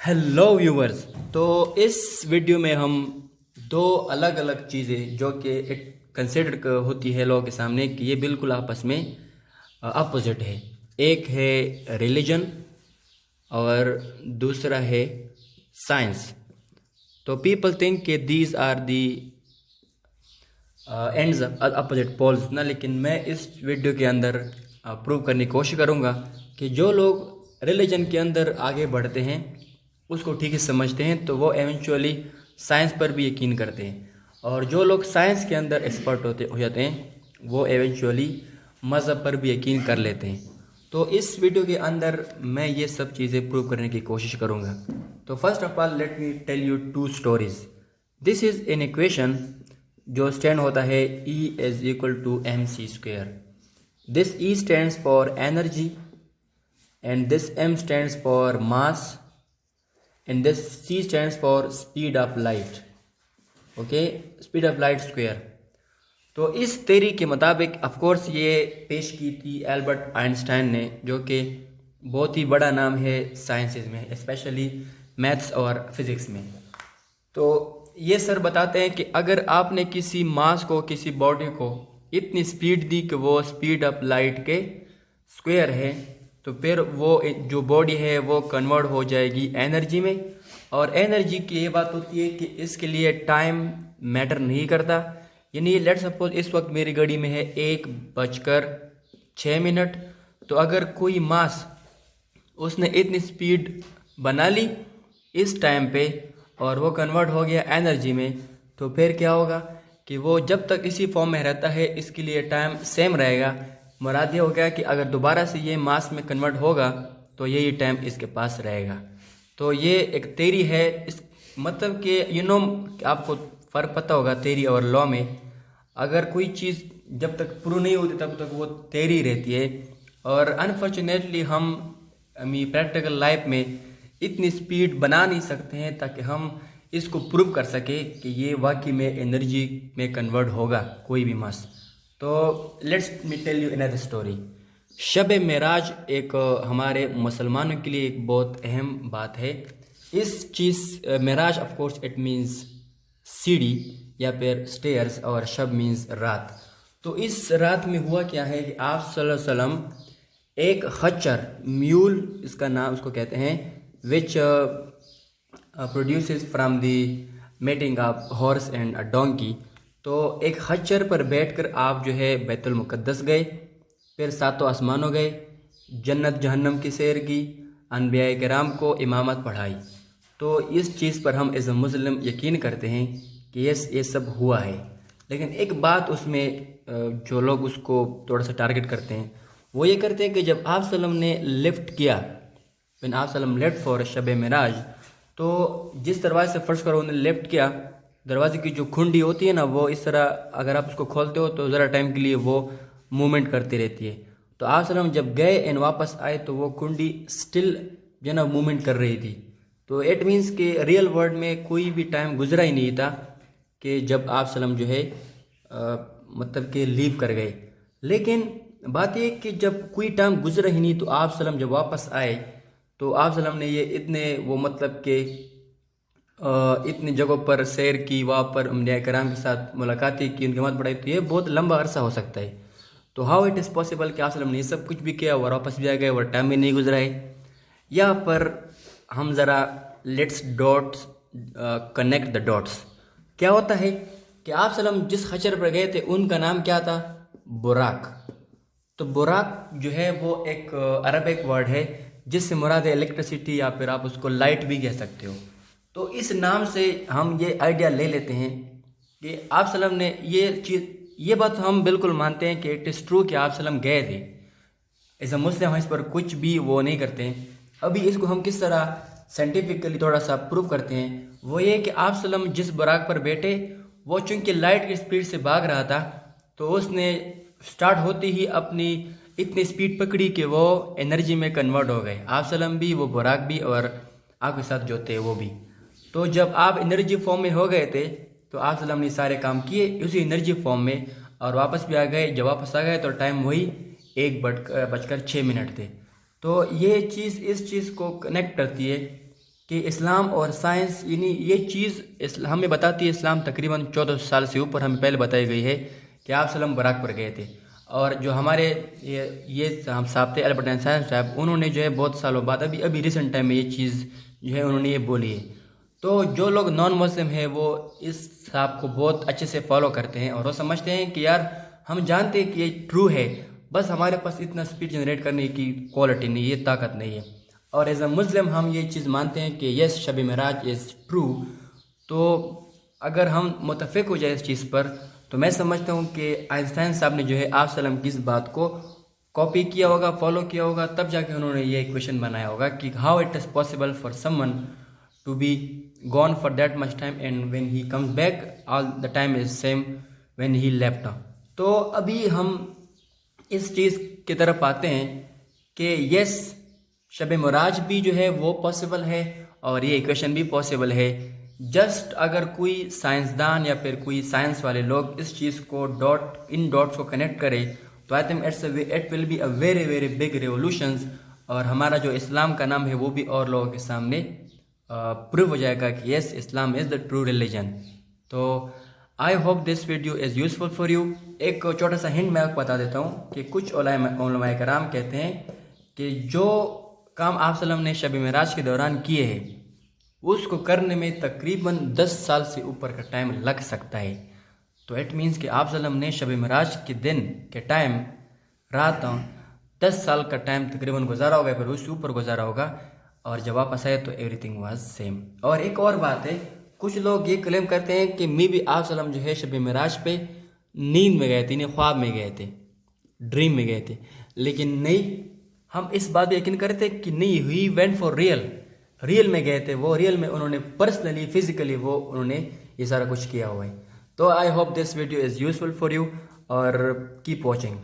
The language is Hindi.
Hello viewers. तो इस वीडियो में हम दो अलग अलग चीज़ें जो कि कंसिडर होती है लोगों के सामने कि ये बिल्कुल आपस में अपोजिट है। एक है रिलीजन और दूसरा है साइंस। तो पीपल थिंक कि these are the ends opposite poles ना, लेकिन मैं इस वीडियो के अंदर प्रूव करने की कोशिश करूँगा कि जो लोग रिलीजन के अंदर आगे बढ़ते हैं, उसको ठीक से समझते हैं, तो वो एवेंचुअली साइंस पर भी यकीन करते हैं, और जो लोग साइंस के अंदर एक्सपर्ट हो जाते हैं, वो एवेंचुअली मज़हब पर भी यकीन कर लेते हैं। तो इस वीडियो के अंदर मैं ये सब चीज़ें प्रूव करने की कोशिश करूँगा। तो first of all let me tell you two stories. This is an equation जो स्टैंड होता है E is equal to mc²। This E stands for energy and this M stands for mass and this c stands for speed of light. okay, speed of light square. तो इस थ्योरी के मुताबिक ऑफ कोर्स ये पेश की थी एल्बर्ट आइंस्टाइन ने, जो कि बहुत ही बड़ा नाम है साइंसेस में, स्पेशली मैथ्स और फिज़िक्स में। तो ये सर बताते हैं कि अगर आपने किसी मास को, किसी बॉडी को इतनी स्पीड दी कि वो स्पीड ऑफ लाइट के स्क्वायर है, तो फिर वो जो बॉडी है वो कन्वर्ट हो जाएगी एनर्जी में। और एनर्जी की ये बात होती है कि इसके लिए टाइम मैटर नहीं करता। यानी लेट सपोज इस वक्त मेरी घड़ी में है 1:06। तो अगर कोई मास उसने इतनी स्पीड बना ली इस टाइम पे और वो कन्वर्ट हो गया एनर्जी में, तो फिर क्या होगा कि वो जब तक इसी फॉर्म में रहता है इसके लिए टाइम सेम रहेगा। मुराद ये हो गया कि अगर दोबारा से ये मास में कन्वर्ट होगा तो यही टाइम इसके पास रहेगा। तो ये एक थ्योरी है, इस मतलब कि आपको फ़र्क पता होगा थ्योरी और लॉ में। अगर कोई चीज़ जब तक प्रूव नहीं होती तब तक वो थ्योरी रहती है। और अनफॉर्चुनेटली हम प्रैक्टिकल लाइफ में इतनी स्पीड बना नहीं सकते हैं ताकि हम इसको प्रूव कर सके कि ये वाकई में एनर्जी में कन्वर्ट होगा कोई भी मास। तो let's me tell you another story. Shab Meraj एक हमारे मुसलमानों के लिए एक बहुत अहम बात है। इस चीज़ Meraj of course it means सीढ़ी या फिर स्टेयर्स, और शब मींस रात। तो इस रात में हुआ क्या है कि आप सल्लल्लाहु अलैहि वसल्लम एक खच्चर, म्यूल इसका नाम उसको कहते हैं, which produces from the mating of horse and a donkey. तो एक खच्चर पर बैठकर आप जो है बैतुल मुक़द्दस गए, फिर सातों आसमानों गए, जन्नत जहन्नम की सैर की, अनबिया किराम को इमामत पढ़ाई। तो इस चीज़ पर हम एज ए मुस्लिम यकीन करते हैं कि ये सब हुआ है। लेकिन एक बात उसमें जो लोग उसको थोड़ा सा टारगेट करते हैं, वो ये करते हैं कि जब आप सल्लम ने लिफ्ट किया, व्हेन आप सल्लम लेफ्ट फॉर शब मेराज, तो जिस दरवाजे से फर्स्ट करो उन्होंने लेफ्ट किया, दरवाजे की जो खुंडी होती है ना, वो इस तरह अगर आप उसको खोलते हो तो ज़रा टाइम के लिए वो मूवमेंट करती रहती है। तो आप सल्लम जब गए एंड वापस आए तो वो कुंडी स्टिल जो ना मूवमेंट कर रही थी। तो इट मीन्स कि रियल वर्ल्ड में कोई भी टाइम गुजरा ही नहीं था कि जब आप सल्लम जो है मतलब कि लीव कर गए। लेकिन बात ये कि जब कोई टाइम गुजरा ही नहीं तो आप सल्लम जब वापस आए तो आप सल्लम ने ये इतने वो मतलब कि इतनी जगहों पर सैर की, वहाँ पर अम्बिया किराम के साथ मुलाकातें की, उनकी मत पढ़ाई, तो ये बहुत लंबा अरसा हो सकता है। तो हाउ इट इज़ पॉसिबल कि आप ने ये सब कुछ भी किया और वापस भी आ गए और टाइम भी नहीं गुजरा है। यहाँ पर हम ज़रा let's dots connect the dots. क्या होता है कि आप जिस खच्चर पर गए थे उनका नाम क्या था? बुराक। तो बुराक जो है वो एक अरबिक वर्ड है जिससे मुराद है इलेक्ट्रिसिटी, या फिर आप उसको लाइट भी कह सकते हो। तो इस नाम से हम ये आइडिया ले लेते हैं कि आप सल्लम ने ये बात हम बिल्कुल मानते हैं कि इट इज़ ट्रू कि आप सल्लम गए थे। एज अ मुस्लिम हम इस पर कुछ भी वो नहीं करते हैं। अभी इसको हम किस तरह साइंटिफिकली थोड़ा सा प्रूव करते हैं, वो ये कि आप सल्लम जिस बुराक पर बैठे वो चूँकि लाइट की स्पीड से भाग रहा था, तो उसने स्टार्ट होते ही अपनी इतनी स्पीड पकड़ी कि वो एनर्जी में कन्वर्ट हो गए। आप सल्लम भी, वो बुराक भी, और आपके साथ जो थे वो भी। तो जब आप एनर्जी फॉर्म में हो गए थे तो आप सल्लम ने सारे काम किए उसी एनर्जी फॉर्म में और वापस भी आ गए। जब वापस आ गए तो टाइम वही 1:06 थे। तो ये चीज़ इस चीज़ को कनेक्ट करती है कि इस्लाम और साइंस यानी ये चीज़ हमें बताती है। इस्लाम तकरीबन 14 साल से ऊपर हमें पहले बताई गई है कि आप सलम बराक पर गए थे। और जो हमारे ये हम साहब थे अल्बर्ट आइंस्टाइन साहब, उन्होंने जो है बहुत सालों बाद अभी रिसेंट टाइम में ये चीज़ जो है उन्होंने ये बोली है। तो जो लोग नॉन मुस्लिम हैं वो इस साहब को बहुत अच्छे से फॉलो करते हैं और वो समझते हैं कि यार हम जानते हैं कि ये ट्रू है, बस हमारे पास इतना स्पीड जनरेट करने की क्वालिटी नहीं, ये ताकत नहीं है। और एज अ मुस्लिम हम ये चीज़ मानते हैं कि yes Shab Meraj is true. तो अगर हम मुतफिक हो जाए इस चीज़ पर, तो मैं समझता हूँ कि आइंस्टाइन साहब ने जो है आप सल्लम की इस बात को कॉपी किया होगा, फॉलो किया होगा, तब जाके उन्होंने ये क्वेश्चन बनाया होगा कि how it is possible for someone to be gone for that much time and when he comes back all the time is same when he left. तो अभी हम इस चीज़ की तरफ आते हैं कि यस शब मेराज भी जो है वो पॉसिबल है और ये इक्वेशन भी पॉसिबल है। जस्ट अगर कोई साइंसदान या फिर कोई साइंस वाले लोग इस चीज़ को इन डॉट्स को कनेक्ट करे, तो I think it will be a very very big revolutions. और हमारा जो इस्लाम का नाम है वो भी और लोगों के सामने प्रूव हो जाएगा कि yes Islam is the true religion. तो I hope this video is useful for you. एक छोटा सा हिंट मैं आपको बता देता हूँ कि कुछ उलमाए कराम कहते हैं कि जो काम आप सल्लम ने शब मेराज के दौरान किए हैं उसको करने में तकरीबन 10 साल से ऊपर का टाइम लग सकता है। तो इट मीन्स कि आप सल्लम ने शब मेराज के दिन के टाइम रात 10 साल का टाइम तकरीबन गुजारा होगा, फिर उससे ऊपर गुजारा होगा, और जब वापस आए तो एवरीथिंग वाज सेम। और एक और बात है, कुछ लोग ये क्लेम करते हैं कि मे बी आप सल्लम जो है शब मेराज पे नींद में गए थे, यानी ख्वाब में गए थे, ड्रीम में गए थे। लेकिन नहीं, हम इस बात पर यकीन करते कि नहीं, ही वेंट फॉर रियल में गए थे, वो रियल में उन्होंने पर्सनली फिजिकली वो उन्होंने ये सारा कुछ किया हुआ है। तो I hope this video is useful for you और कीप वॉचिंग।